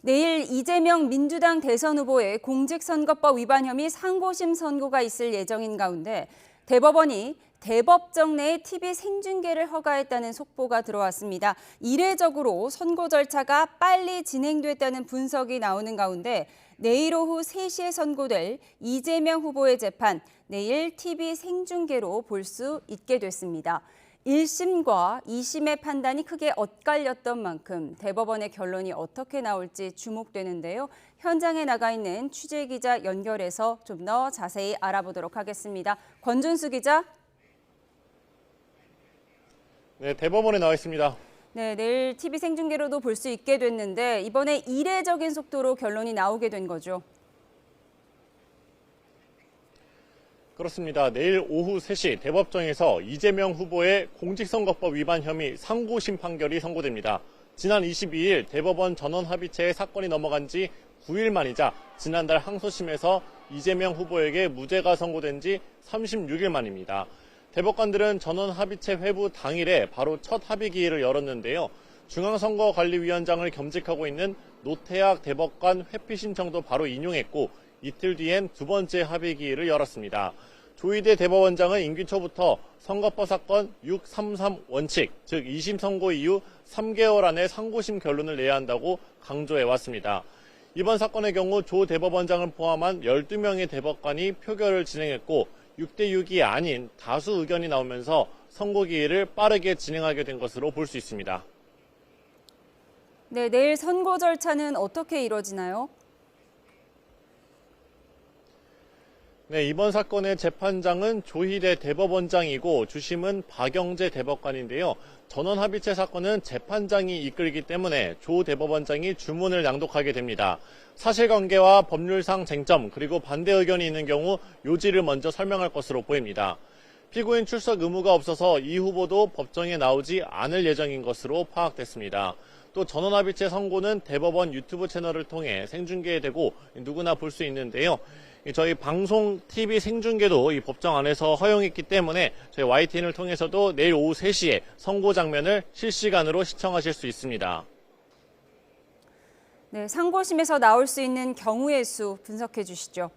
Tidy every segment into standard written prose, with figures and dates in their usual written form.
내일 이재명 민주당 대선 후보의 공직선거법 위반 혐의 상고심 선고가 있을 예정인 가운데 대법원이 대법정 내에 TV 생중계를 허가했다는 속보가 들어왔습니다. 이례적으로 선고 절차가 빨리 진행됐다는 분석이 나오는 가운데 내일 오후 3시에 선고될 이재명 후보의 재판, 내일 TV 생중계로 볼 수 있게 됐습니다. 1심과 2심의 판단이 크게 엇갈렸던 만큼 대법원의 결론이 어떻게 나올지 주목되는데요. 현장에 나가 있는 취재기자 연결해서 좀 더 자세히 알아보도록 하겠습니다. 권준수 기자. 네, 대법원에 나와 있습니다. 네, 내일 TV 생중계로도 볼 수 있게 됐는데 이번에 이례적인 속도로 결론이 나오게 된 거죠. 그렇습니다. 내일 오후 3시 대법정에서 이재명 후보의 공직선거법 위반 혐의 상고심 판결이 선고됩니다. 지난 22일 대법원 전원합의체에 사건이 넘어간 지 9일 만이자 지난달 항소심에서 이재명 후보에게 무죄가 선고된 지 36일 만입니다. 대법관들은 전원합의체 회부 당일에 바로 첫 합의기일을 열었는데요. 중앙선거관리위원장을 겸직하고 있는 노태학 대법관 회피 신청도 바로 인용했고 이틀 뒤엔 두 번째 합의기일을 열었습니다. 조희대 대법원장은 임기 초부터 선거법 사건 633 원칙, 즉 2심 선고 이후 3개월 안에 상고심 결론을 내야 한다고 강조해왔습니다. 이번 사건의 경우 조 대법원장을 포함한 12명의 대법관이 표결을 진행했고 6대6이 아닌 다수 의견이 나오면서 선고기일을 빠르게 진행하게 된 것으로 볼 수 있습니다. 네, 내일 선고 절차는 어떻게 이루어지나요? 네, 이번 사건의 재판장은 조희대 대법원장이고 주심은 박영재 대법관인데요. 전원합의체 사건은 재판장이 이끌기 때문에 조 대법원장이 주문을 낭독하게 됩니다. 사실관계와 법률상 쟁점 그리고 반대 의견이 있는 경우 요지를 먼저 설명할 것으로 보입니다. 피고인 출석 의무가 없어서 이 후보도 법정에 나오지 않을 예정인 것으로 파악됐습니다. 또 전원합의체 선고는 대법원 유튜브 채널을 통해 생중계되고 누구나 볼 수 있는데요. 저희 방송 TV 생중계도 이 법정 안에서 허용했기 때문에 저희 YTN을 통해서도 내일 오후 3시에 선고 장면을 실시간으로 시청하실 수 있습니다. 네, 상고심에서 나올 수 있는 경우의 수 분석해 주시죠.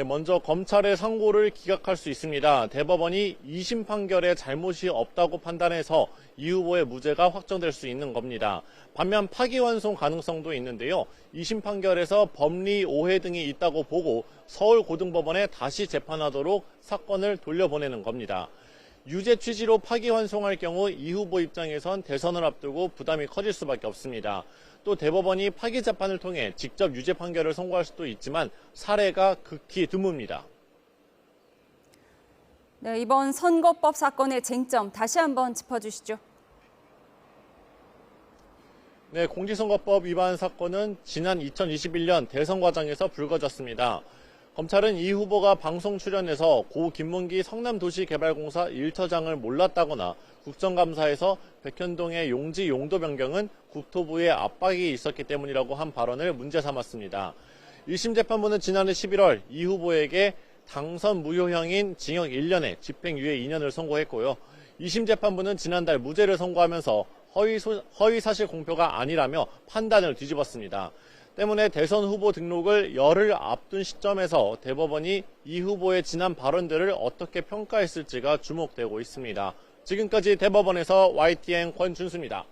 먼저 검찰의 상고를 기각할 수 있습니다. 대법원이 2심 판결에 잘못이 없다고 판단해서 이 후보의 무죄가 확정될 수 있는 겁니다. 반면 파기환송 가능성도 있는데요. 2심 판결에서 법리 오해 등이 있다고 보고 서울고등법원에 다시 재판하도록 사건을 돌려보내는 겁니다. 유죄 취지로 파기환송할 경우 이 후보 입장에선 대선을 앞두고 부담이 커질 수밖에 없습니다. 또 대법원이 파기 재판을 통해 직접 유죄 판결을 선고할 수도 있지만 사례가 극히 드뭅니다. 네, 이번 선거법 사건의 쟁점 다시 한번 짚어주시죠. 네, 공직선거법 위반 사건은 지난 2021년 대선 과정에서 불거졌습니다. 검찰은 이 후보가 방송 출연해서 고 김문기 성남도시개발공사 1처장을 몰랐다거나 국정감사에서 백현동의 용지 용도 변경은 국토부의 압박이 있었기 때문이라고 한 발언을 문제 삼았습니다. 1심 재판부는 지난해 11월 이 후보에게 당선 무효형인 징역 1년에 집행유예 2년을 선고했고요. 2심 재판부는 지난달 무죄를 선고하면서 허위 사실 공표가 아니라며 판단을 뒤집었습니다. 때문에 대선 후보 등록을 열흘 앞둔 시점에서 대법원이 이 후보의 지난 발언들을 어떻게 평가했을지가 주목되고 있습니다. 지금까지 대법원에서 YTN 권준수입니다.